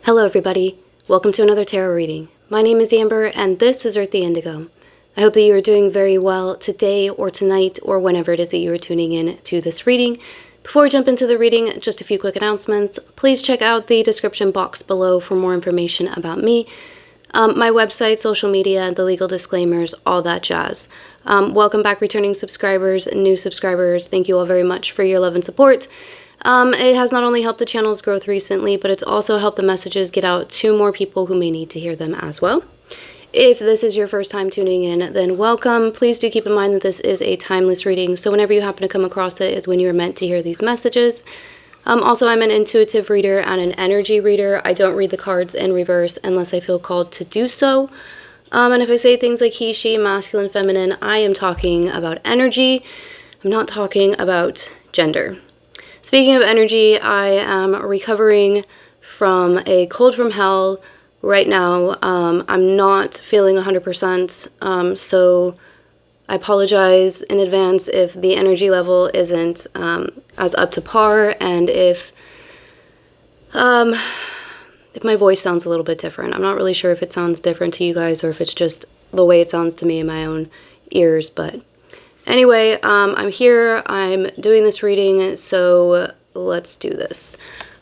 Hello everybody, welcome to another tarot reading. My name is Amber and this is Earthy Indigo. I hope that you are doing very well today or tonight or whenever it is that you are tuning in to this reading. Before we jump into the reading, just a few quick announcements. Please check out the description box below for more information about me, my website, social media, the legal disclaimers, all that jazz. Welcome back returning subscribers, new subscribers. Thank you all very much for your love and support. It has not only helped the channel's growth recently, but it's also helped the messages get out to more people who may need to hear them as well. If this is your first time tuning in, then welcome. Please do keep in mind that this is a timeless reading, so whenever you happen to come across it is when you are meant to hear these messages. Also, I'm an intuitive reader and an energy reader. I don't read the cards in reverse unless I feel called to do so. And if I say things like he, she, masculine, feminine, I am talking about energy. I'm not talking about gender. Speaking of energy, I am recovering from a cold from hell right now. I'm not feeling 100%, so I apologize in advance if the energy level isn't as up to par, and if my voice sounds a little bit different. I'm not really sure if it sounds different to you guys or if it's just the way it sounds to me in my own ears, but anyway, I'm here, I'm doing this reading, so let's do this.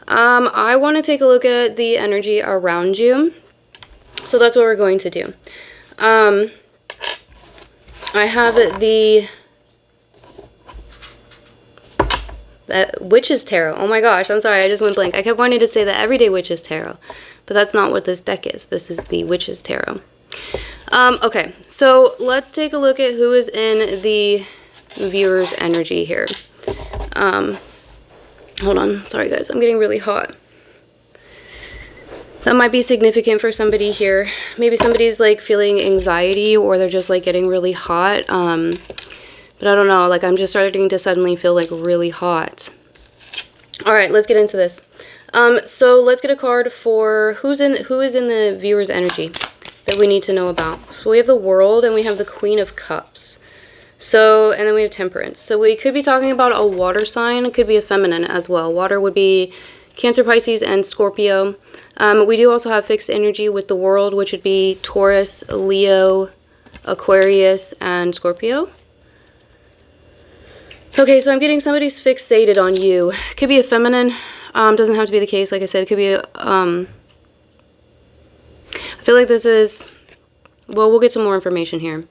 I want to take a look at the energy around you, so that's what we're going to do. I have the Witch's Tarot. Oh my gosh, I'm sorry, I just went blank. I kept wanting to say the Everyday Witch's Tarot, but that's not what this deck is. This is the Witch's Tarot. Okay, so let's take a look at who is in the viewer's energy here. Hold on, sorry guys, I'm getting really hot. That might be significant for somebody here. Maybe somebody's like feeling anxiety, or they're just like getting really hot. But I don't know, like I'm just starting to suddenly feel like really hot. All right, let's get into this. So let's get a card for who is in the viewer's energy that we need to know about. So we have the World and we have the Queen of Cups. So, and then we have Temperance. So we could be talking about a water sign. It could be a feminine as well. Water would be Cancer, Pisces, and Scorpio. We do also have fixed energy with the World, which would be Taurus, Leo, Aquarius, and Scorpio. Okay, so I'm getting somebody's fixated on you. Could be a feminine. Doesn't have to be the case. Like I said, it could be a, I feel like this is, well, we'll get some more information here.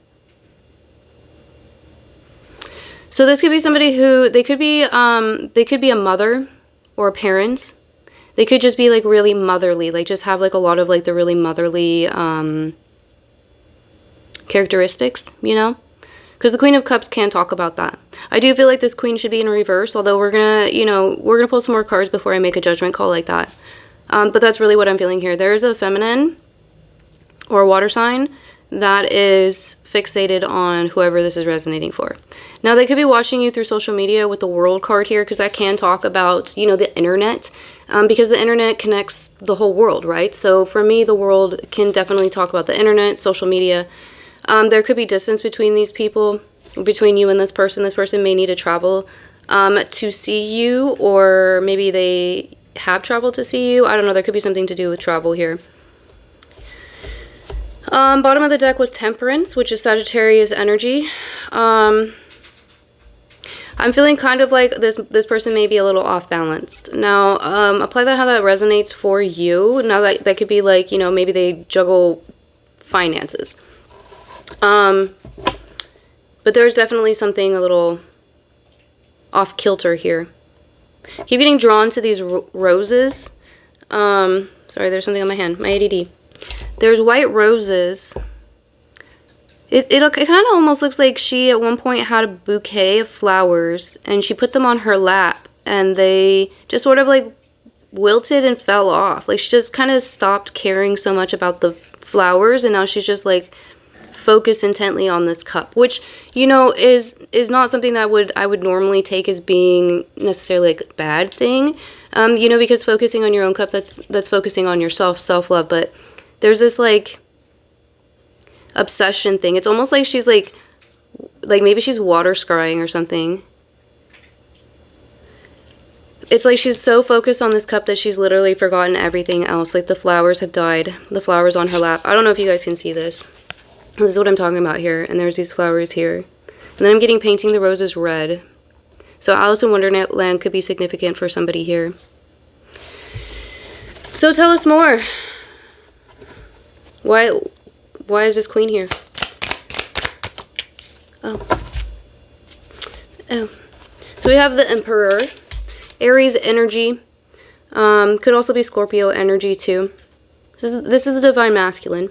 So this could be somebody who, they could be a mother or a parent. They could just be like really motherly, like just have like a lot of like the really motherly characteristics, you know? Because the Queen of Cups can talk about that. I do feel like this Queen should be in reverse, although we're gonna, you know, we're gonna pull some more cards before I make a judgment call like that. But that's really what I'm feeling here. There is a feminine or a water sign that is fixated on whoever this is resonating for. Now, they could be watching you through social media with the World card here, because that can talk about, you know, the internet, because the internet connects the whole world, right? So for me, the World can definitely talk about the internet, social media. There could be distance between these people, between you and this person. This person may need to travel to see you, or maybe they have traveled to see you. I don't know. There could be something to do with travel here. Bottom of the deck was Temperance, which is Sagittarius energy. I'm feeling kind of like this person may be a little off balanced. Now, apply that how that resonates for you. Now that could be like, you know, maybe they juggle finances. But there's definitely something a little off kilter here. Keep getting drawn to these roses. Sorry, there's something on my hand, my ADD. There's white roses. It kind of almost looks like she at one point had a bouquet of flowers and she put them on her lap and they just sort of like wilted and fell off. Like she just kind of stopped caring so much about the flowers, and now she's just like focused intently on this cup, which, you know, is not something that I would normally take as being necessarily like a bad thing. You know, because focusing on your own cup, that's focusing on yourself, self-love, but there's this like obsession thing. It's almost like she's like maybe she's water scrying or something. It's like she's so focused on this cup that she's literally forgotten everything else. Like the flowers have died. The flowers on her lap. I don't know if you guys can see this. This is what I'm talking about here. And there's these flowers here. And then I'm getting painting the roses red. So Alice in Wonderland could be significant for somebody here. So tell us more. Why is this queen here? Oh. So we have the Emperor. Aries energy. Could also be Scorpio energy too. This is the Divine Masculine.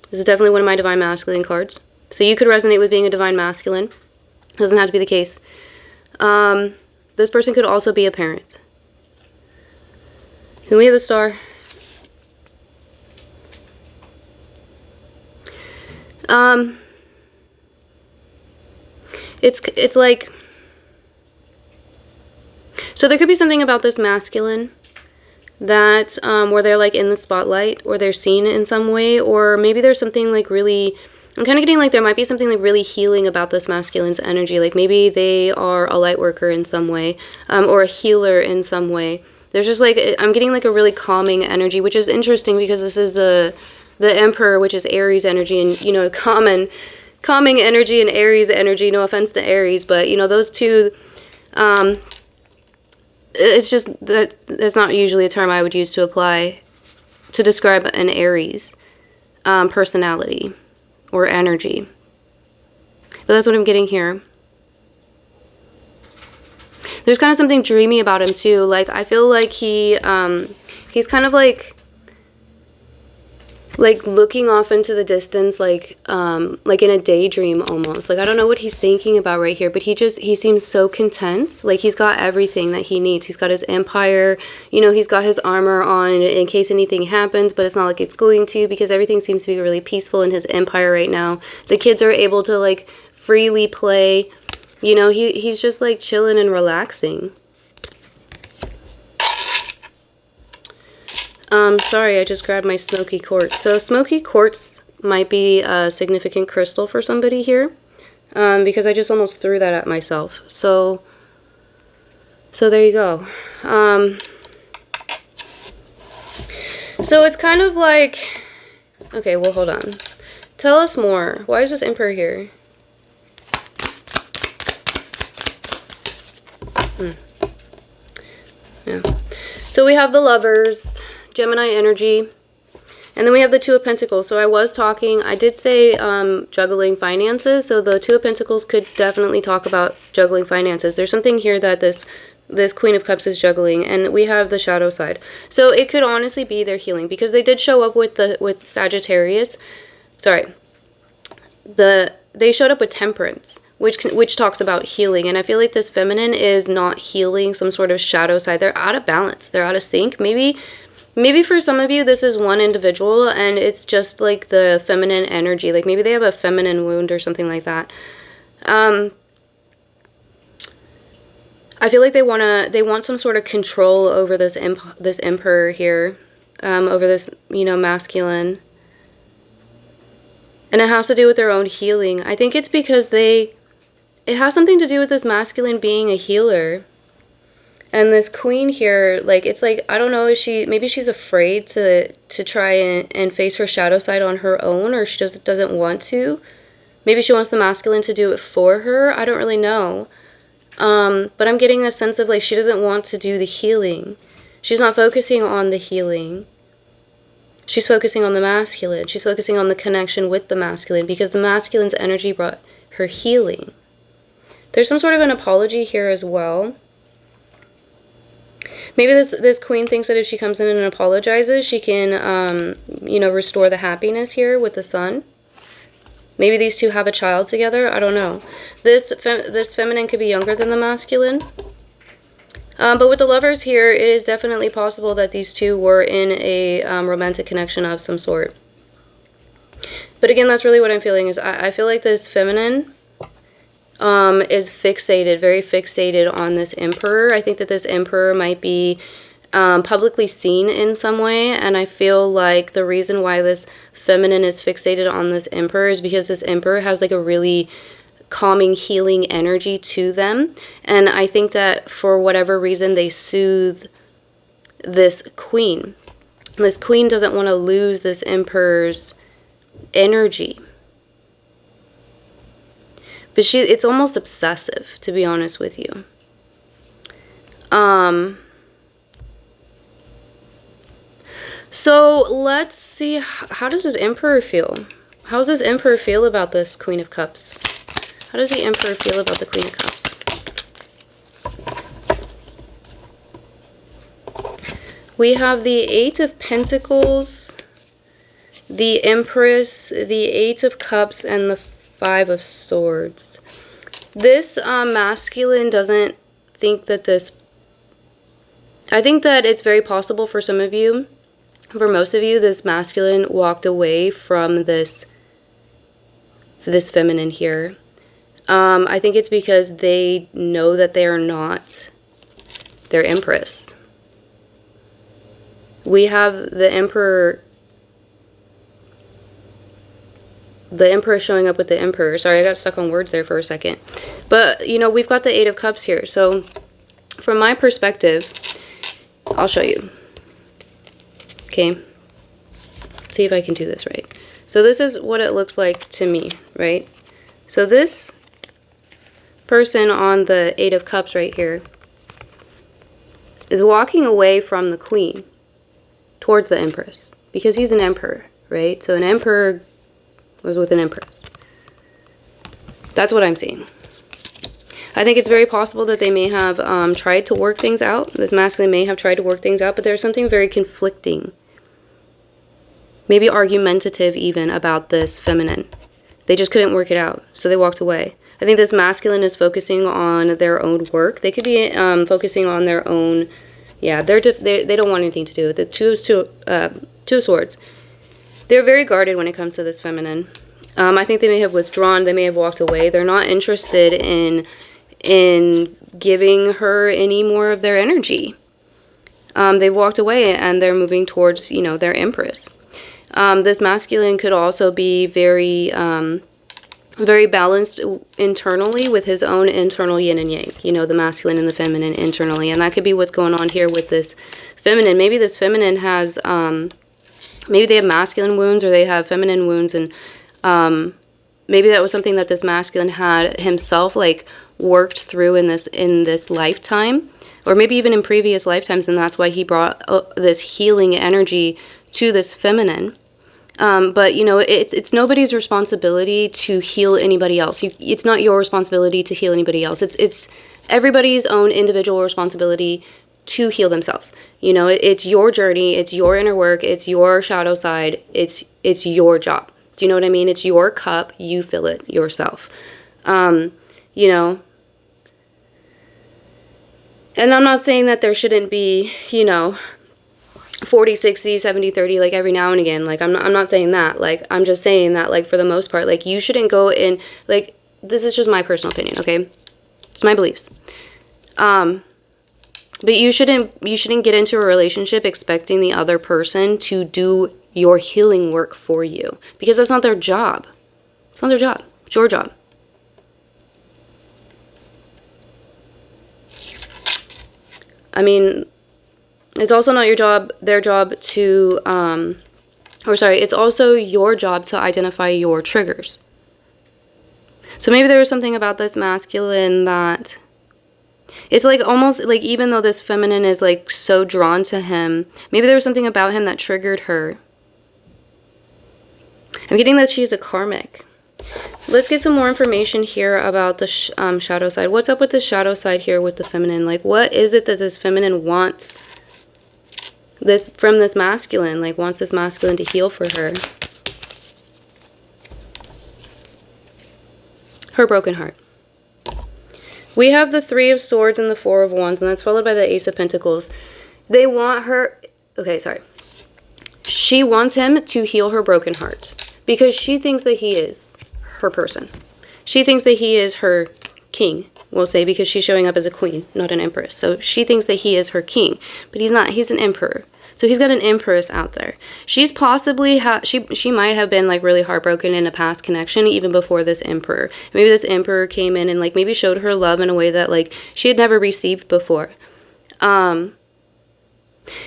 This is definitely one of my Divine Masculine cards. So you could resonate with being a Divine Masculine. Doesn't have to be the case. This person could also be a parent. Then we have the Star. It's like, so there could be something about this masculine that where they're like in the spotlight, or they're seen in some way, or maybe there's something like really, I'm kind of getting like there might be something like really healing about this masculine's energy. Like maybe they are a light worker in some way, or a healer in some way. There's just like, I'm getting like a really calming energy, which is interesting because this is the Emperor, which is Aries energy, and you know, calming energy and Aries energy. No offense to Aries, but you know, those two, it's just that's not usually a term I would use to apply to describe an Aries personality or energy. But that's what I'm getting here. There's kind of something dreamy about him too. Like I feel like he's kind of like looking off into the distance, like in a daydream almost. Like I don't know what he's thinking about right here, but he seems so content. Like he's got everything that he needs. He's got his empire, you know, he's got his armor on in case anything happens, but it's not like it's going to, because everything seems to be really peaceful in his empire right now. The kids are able to like freely play. You know, he's just like chilling and relaxing. Sorry, I just grabbed my smoky quartz. So smoky quartz might be a significant crystal for somebody here, because I just almost threw that at myself. So there you go. So it's kind of like, okay, well, hold on. Tell us more. Why is this Emperor here? Yeah. So we have the Lovers, Gemini energy, and then we have the Two of Pentacles. So I did say juggling finances, so the Two of Pentacles could definitely talk about juggling finances. There's something here that this Queen of Cups is juggling, and we have the shadow side. So it could honestly be their healing, because they did show up with Sagittarius. Sorry. They showed up with Temperance, which talks about healing, and I feel like this feminine is not healing some sort of shadow side. They're out of balance. They're out of sync. Maybe for some of you, this is one individual, and it's just like the feminine energy. Like maybe they have a feminine wound or something like that. I feel like they want some sort of control over this Emperor here, over this, you know, masculine. And it has to do with their own healing. I think it's because it has something to do with this masculine being a healer. And this queen here, like, it's like, I don't know, maybe she's afraid to try and face her shadow side on her own, or she doesn't want to. Maybe she wants the masculine to do it for her. I don't really know. But I'm getting a sense of like, she doesn't want to do the healing. She's not focusing on the healing. She's focusing on the masculine. She's focusing on the connection with the masculine, because the masculine's energy brought her healing. There's some sort of an apology here as well. Maybe this queen thinks that if she comes in and apologizes, she can, you know, restore the happiness here with the sun. Maybe these two have a child together. I don't know. This feminine could be younger than the masculine. But with the Lovers here, it is definitely possible that these two were in a romantic connection of some sort. But again, that's really what I'm feeling. Is I feel like this feminine is fixated, very fixated on this Emperor. I think that this Emperor might be publicly seen in some way, and I feel like the reason why this feminine is fixated on this Emperor is because this Emperor has like a really calming, healing energy to them. And I think that for whatever reason, they soothe this queen. This queen doesn't want to lose this emperor's energy. But it's almost obsessive, to be honest with you. So let's see, how does this emperor feel? How does this emperor feel about this Queen of Cups? How does the emperor feel about the Queen of Cups? We have the Eight of Pentacles, the Empress, the Eight of Cups, and the Five of Swords. This masculine doesn't think that this... I think that it's very possible for some of you, for most of you, this masculine walked away from this feminine here. I think it's because they know that they are not their empress. We have the emperor showing up with the emperor. Sorry, I got stuck on words there for a second. But, you know, we've got the Eight of Cups here. So, from my perspective, I'll show you. Okay, let's see if I can do this right. So this is what it looks like to me, right? So this person on the Eight of Cups right here is walking away from the Queen towards the Empress because he's an emperor, right? So an emperor was with an empress. That's what I'm seeing. I think it's very possible that they may have tried to work things out. This masculine may have tried to work things out, but there's something very conflicting, maybe argumentative even, about this feminine. They just couldn't work it out, so they walked away. I think this masculine is focusing on their own work. They could be focusing on their own... Yeah, they don't want anything to do with it. Two of Swords. They're very guarded when it comes to this feminine. I think they may have withdrawn. They may have walked away. They're not interested in giving her any more of their energy. They've walked away and they're moving towards, you know, their empress. This masculine could also be very, very balanced internally with his own internal yin and yang. You know, the masculine and the feminine internally. And that could be what's going on here with this feminine. Maybe this feminine has, maybe they have masculine wounds or they have feminine wounds. And maybe that was something that this masculine had himself, like, worked through in this lifetime, or maybe even in previous lifetimes, and that's why he brought this healing energy to this feminine. But, you know, it's nobody's responsibility to heal anybody else. It's not your responsibility to heal anybody else. It's everybody's own individual responsibility to heal themselves. You know, it's your journey, it's your inner work, it's your shadow side, it's your job. Do you know what I mean? It's your cup, you fill it yourself. You know, and I'm not saying that there shouldn't be, you know, 40, 60, 70, 30, like every now and again. Like, I'm not saying that. Like, I'm just saying that, like, for the most part, like, you shouldn't go in, like, this is just my personal opinion, okay? It's my beliefs. But you shouldn't get into a relationship expecting the other person to do your healing work for you, because that's not their job. It's not their job. It's your job. I mean, it's also not their job to, it's also your job to identify your triggers. So maybe there was something about this masculine that, it's like almost like, even though this feminine is like so drawn to him, maybe there was something about him that triggered her. I'm getting that she's a karmic. Let's get some more information here about the shadow side. What's up with the shadow side here with the feminine? Like, what is it that this feminine wants from this masculine? Like, wants this masculine to heal for her? Her broken heart. We have the Three of Swords and the Four of Wands, and that's followed by the Ace of Pentacles. They want her... Okay, sorry. She wants him to heal her broken heart because she thinks that he is her person. She thinks that he is her king. we'll say, because she's showing up as a queen, not an empress. So she thinks that he is her king, but he's not. He's an emperor. So he's got an empress out there. She's possibly, she might have been like really heartbroken in a past connection even before this emperor. Maybe this emperor came in and like maybe showed her love in a way that like she had never received before.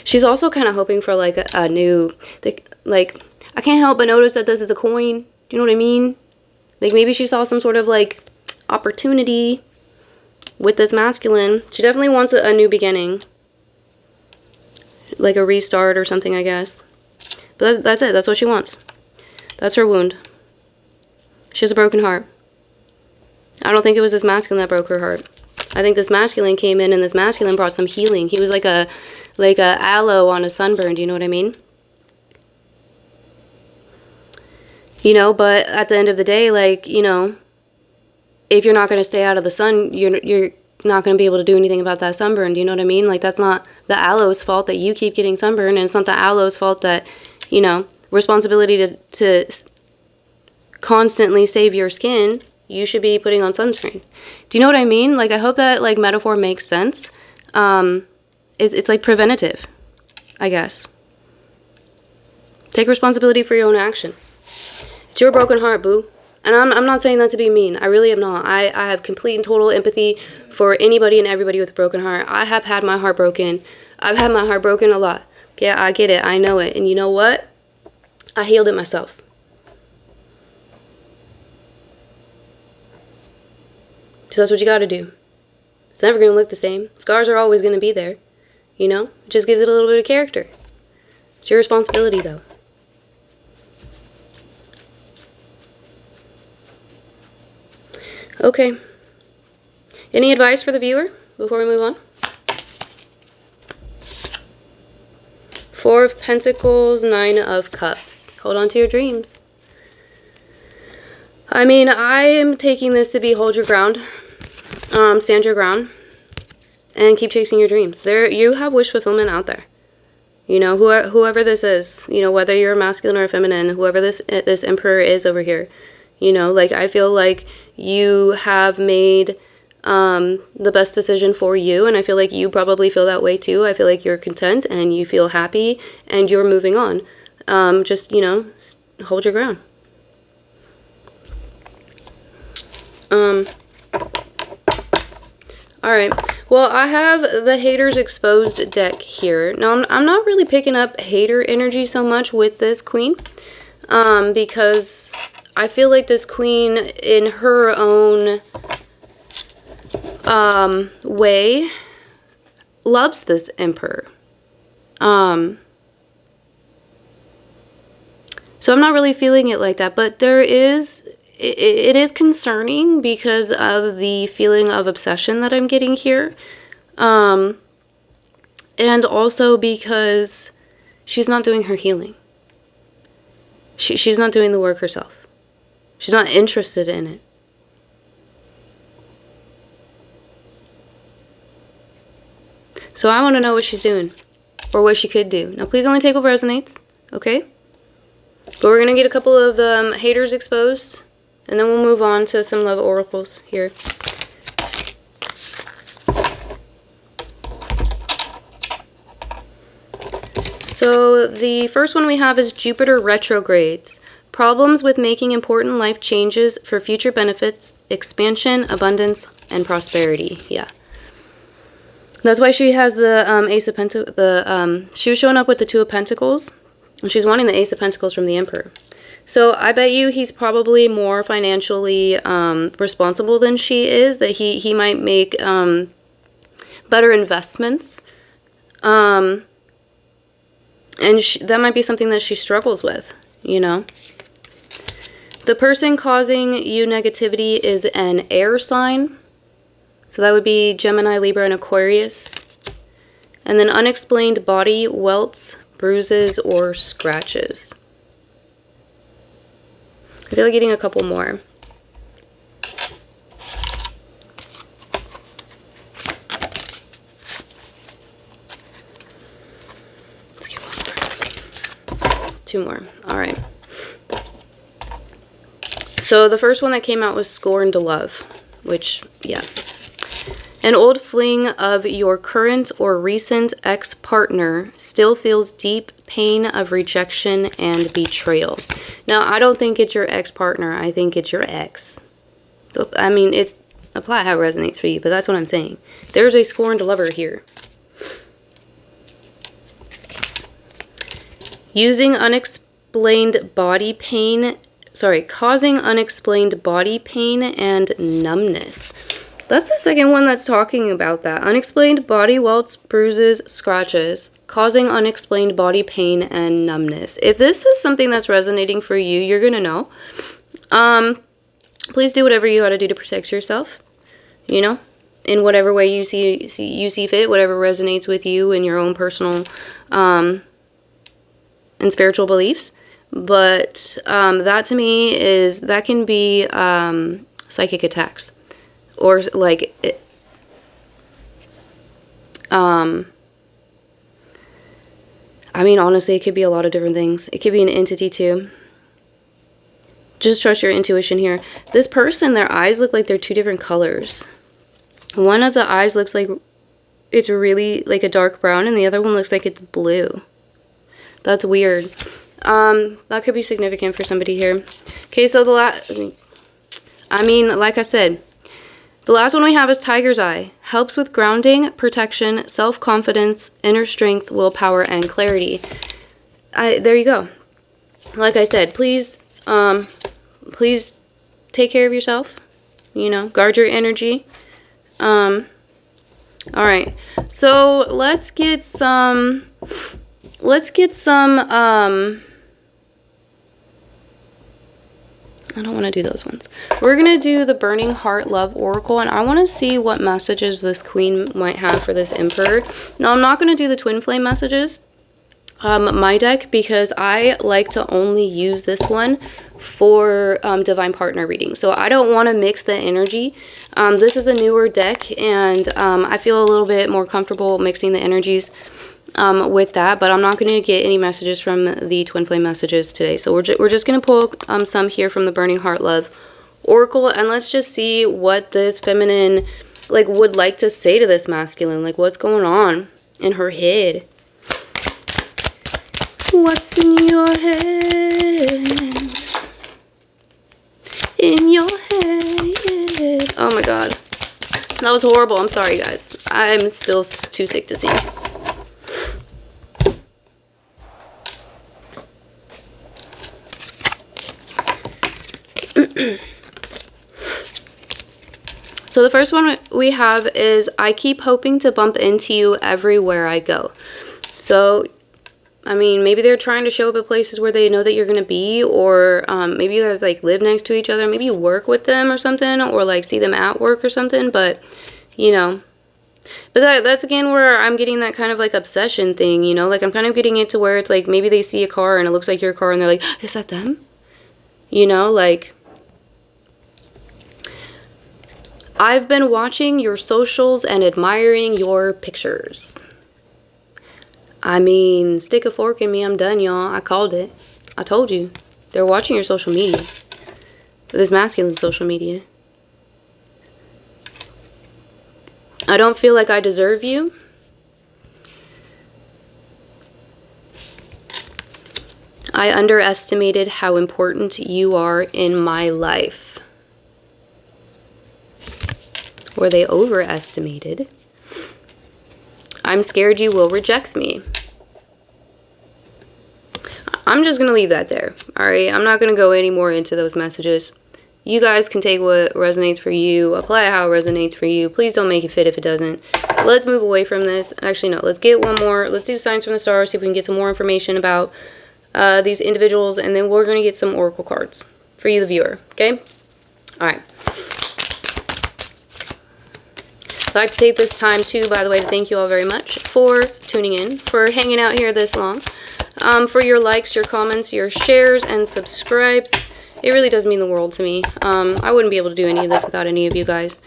She's also kind of hoping for like a new, like, I can't help but notice that this is a coin. Do you know what I mean? Like maybe she saw some sort of like opportunity with this masculine. She definitely wants a new beginning. Like a restart or something, I guess. But that's it. That's what she wants. That's her wound. She has a broken heart. I don't think it was this masculine that broke her heart. I think this masculine came in and this masculine brought some healing. He was like a aloe on a sunburn. Do you know what I mean? You know, but at the end of the day, like, you know, if you're not going to stay out of the sun, you're not going to be able to do anything about that sunburn. Do you know what I mean? Like, that's not the aloe's fault that you keep getting sunburned, and it's not the aloe's fault that, you know, responsibility to constantly save your skin. You should be putting on sunscreen. Do you know what I mean? Like, I hope that, like, metaphor makes sense. It's like preventative, I guess. Take responsibility for your own actions. It's your broken heart, boo. And I'm not saying that to be mean. I really am not. I have complete and total empathy for anybody and everybody with a broken heart. I have had my heart broken. I've had my heart broken a lot. Yeah, I get it. I know it. And you know what? I healed it myself. So that's what you got to do. It's never going to look the same. Scars are always going to be there. You know? It just gives it a little bit of character. It's your responsibility, though. Okay. Any advice for the viewer before we move on? Four of Pentacles, Nine of Cups. Hold on to your dreams. I mean, I am taking this to be hold your ground. Stand your ground. And keep chasing your dreams. You have wish fulfillment out there. You know, whoever this is, you know, whether you're a masculine or a feminine, whoever this emperor is over here, you know, like, I feel like you have made the best decision for you, and I feel like you probably feel that way too. I feel like you're content and you feel happy and you're moving on. Just, you know, hold your ground. Alright, well, I have the Haters Exposed deck here. Now, I'm not really picking up hater energy so much with this queen, because I feel like this queen, in her own way, loves this emperor. So I'm not really feeling it like that, but it is concerning because of the feeling of obsession that I'm getting here. And also because she's not doing her healing. She's not doing the work herself. She's not interested in it. So I want to know what she's doing, or what she could do. Now, please only take what resonates, okay? But we're going to get a couple of haters exposed, and then we'll move on to some love oracles here. So the first one we have is Jupiter retrogrades. Problems with making important life changes for future benefits, expansion, abundance, and prosperity. Yeah. That's why she has the Ace of Pentacles. She was showing up with the Two of Pentacles, and she's wanting the Ace of Pentacles from the Emperor. So I bet you he's probably more financially responsible than she is, that he might make better investments. And that might be something that she struggles with, you know. The person causing you negativity is an air sign. So that would be Gemini, Libra, and Aquarius. And then unexplained body welts, bruises, or scratches. I feel like getting a couple more. Let's get one more. Two more. All right. So the first one that came out was Scorn to Love, which, yeah. An old fling of your current or recent ex-partner still feels deep pain of rejection and betrayal. Now, I don't think it's your ex-partner. I think it's your ex. I mean, it's apply how it resonates for you, but that's what I'm saying. There's a scorned lover here. Using unexplained body pain, causing unexplained body pain and numbness. That's the second one that's talking about that. Unexplained body welts, bruises, scratches, causing unexplained body pain and numbness. If this is something that's resonating for you, you're gonna know. Please do whatever you gotta do to protect yourself, you know, in whatever way you see fit, whatever resonates with you in your own personal and spiritual beliefs. But that to me that can be psychic attacks. Or like, I mean, honestly, it could be a lot of different things. It could be an entity too. Just trust your intuition here. This person, their eyes look like they're two different colors. One of the eyes looks like it's really like a dark brown, and the other one looks like it's blue. That's weird. That could be significant for somebody here. Okay, so like I said, the last one we have is Tiger's Eye. Helps with grounding, protection, self-confidence, inner strength, willpower, and clarity. There you go. Like I said, please take care of yourself. You know, guard your energy. All right. So let's get some. I don't want to do those ones. We're going to do the Burning Heart Love Oracle, and I want to see what messages this queen might have for this emperor. Now, I'm not going to do the Twin Flame messages, my deck, because I like to only use this one for divine partner reading. So I don't want to mix the energy. This is a newer deck, and I feel a little bit more comfortable mixing the energies with that, but I'm not going to get any messages from the Twin Flame messages today. So we're just going to pull some here from the Burning Heart Love Oracle, and let's just see what this feminine would like to say to this masculine. Like, what's going on in her head? What's in your head? In your head. Oh my god. That was horrible. I'm sorry, guys. I'm still too sick to see. So the first one we have is, I keep hoping to bump into you everywhere I go. So, I mean, maybe they're trying to show up at places where they know that you're going to be, or maybe you guys live next to each other. Maybe you work with them or something, or see them at work or something, but, you know. But that's again where I'm getting that kind of obsession thing, you know. I'm kind of getting it to where it's maybe they see a car and it looks like your car and they're like, is that them? You know, I've been watching your socials and admiring your pictures. I mean, stick a fork in me, I'm done, y'all. I called it. I told you. They're watching your social media. This masculine social media. I don't feel like I deserve you. I underestimated how important you are in my life. Or they overestimated. I'm scared you will reject me. I'm just going to leave that there. Alright, I'm not going to go any more into those messages. You guys can take what resonates for you, apply it how it resonates for you. Please don't make it fit if it doesn't. Let's move away from this. Actually, no, let's get one more. Let's do signs from the stars, see if we can get some more information about these individuals, and then we're going to get some oracle cards for you, the viewer. Okay? Alright. I'd like to take this time too, by the way, to thank you all very much for tuning in, for hanging out here this long, for your likes, your comments, your shares, and subscribes. It really does mean the world to me. I wouldn't be able to do any of this without any of you guys.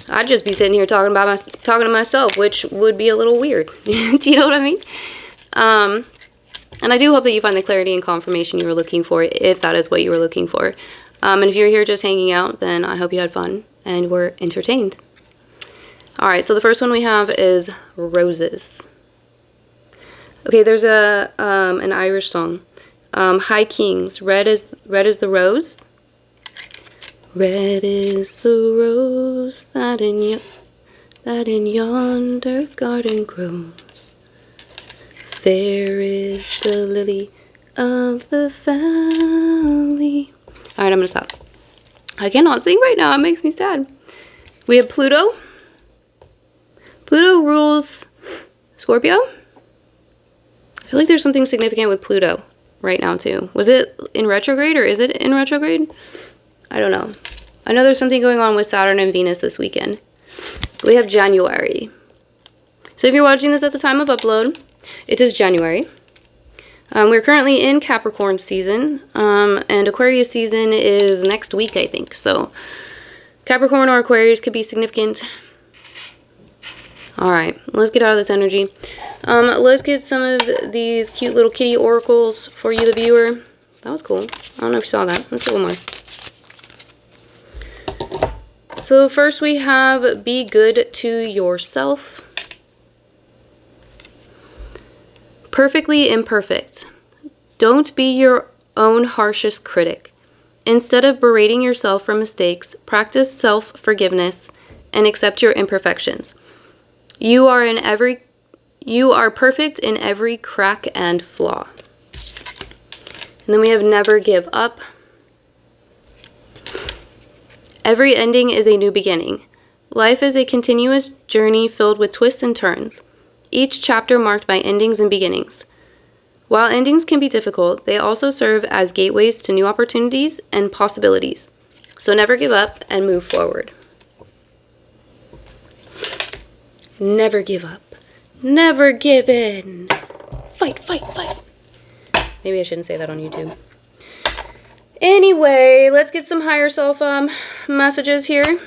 I'd just be sitting here talking to myself, which would be a little weird. Do you know what I mean? And I do hope that you find the clarity and confirmation you were looking for, if that is what you were looking for. And if you're here just hanging out, then I hope you had fun and were entertained. All right, so the first one we have is roses. Okay, there's an Irish song. High Kings, red is the rose. Red is the rose that in yonder garden grows. Fair is the lily of the valley. All right, I'm gonna stop. I cannot sing right now. It makes me sad. We have Pluto. Pluto rules Scorpio. I feel like there's something significant with Pluto right now too. Was it in retrograde or is it in retrograde? I don't know. I know there's something going on with Saturn and Venus this weekend. We have January. So if you're watching this at the time of upload, it is January. We're currently in Capricorn season, and Aquarius season is next week, I think. So Capricorn or Aquarius could be significant. All right, let's get out of this energy. Let's get some of these cute little kitty oracles for you, the viewer. That was cool. I don't know if you saw that. Let's get one more. So first we have be good to yourself. Perfectly imperfect. Don't be your own harshest critic. Instead of berating yourself for mistakes, practice self-forgiveness and accept your imperfections. You are perfect in every crack and flaw. And then we have never give up. Every ending is a new beginning. Life is a continuous journey filled with twists and turns, each chapter marked by endings and beginnings. While endings can be difficult, they also serve as gateways to new opportunities and possibilities. So never give up and move forward. Never give up. Never give in. Fight, fight, fight. Maybe I shouldn't say that on YouTube. Anyway, let's get some higher self messages here.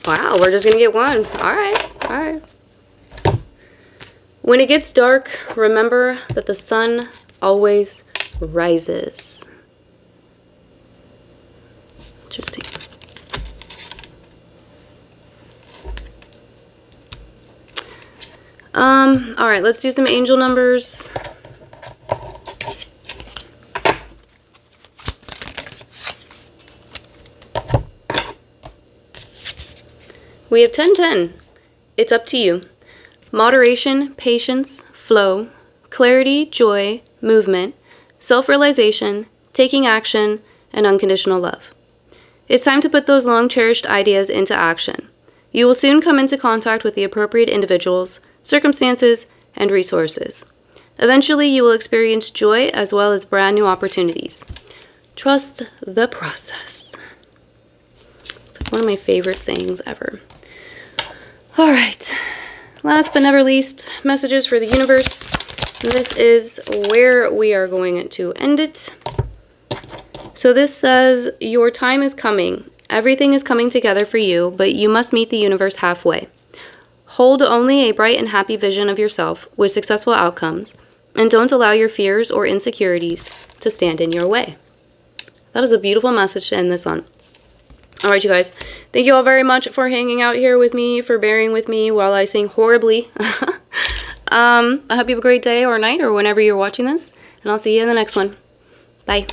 Wow, we're just gonna get one. All right, all right. When it gets dark, remember that the sun always rises. Interesting. All right, let's do some angel numbers. We have 1010. It's up to you. Moderation, patience, flow, clarity, joy, movement, self-realization, taking action, and unconditional love. It's time to put those long-cherished ideas into action. You will soon come into contact with the appropriate individuals, circumstances, and resources. Eventually, you will experience joy as well as brand new opportunities. Trust the process. It's like one of my favorite sayings ever. All right, last but never least, messages for the universe. This is where we are going to end it. So this says, your time is coming. Everything is coming together for you, but you must meet the universe halfway. Hold only a bright and happy vision of yourself with successful outcomes, and don't allow your fears or insecurities to stand in your way. That is a beautiful message to end this on. All right, you guys, thank you all very much for hanging out here with me, for bearing with me while I sing horribly. I hope you have a great day or night or whenever you're watching this, and I'll see you in the next one. Bye.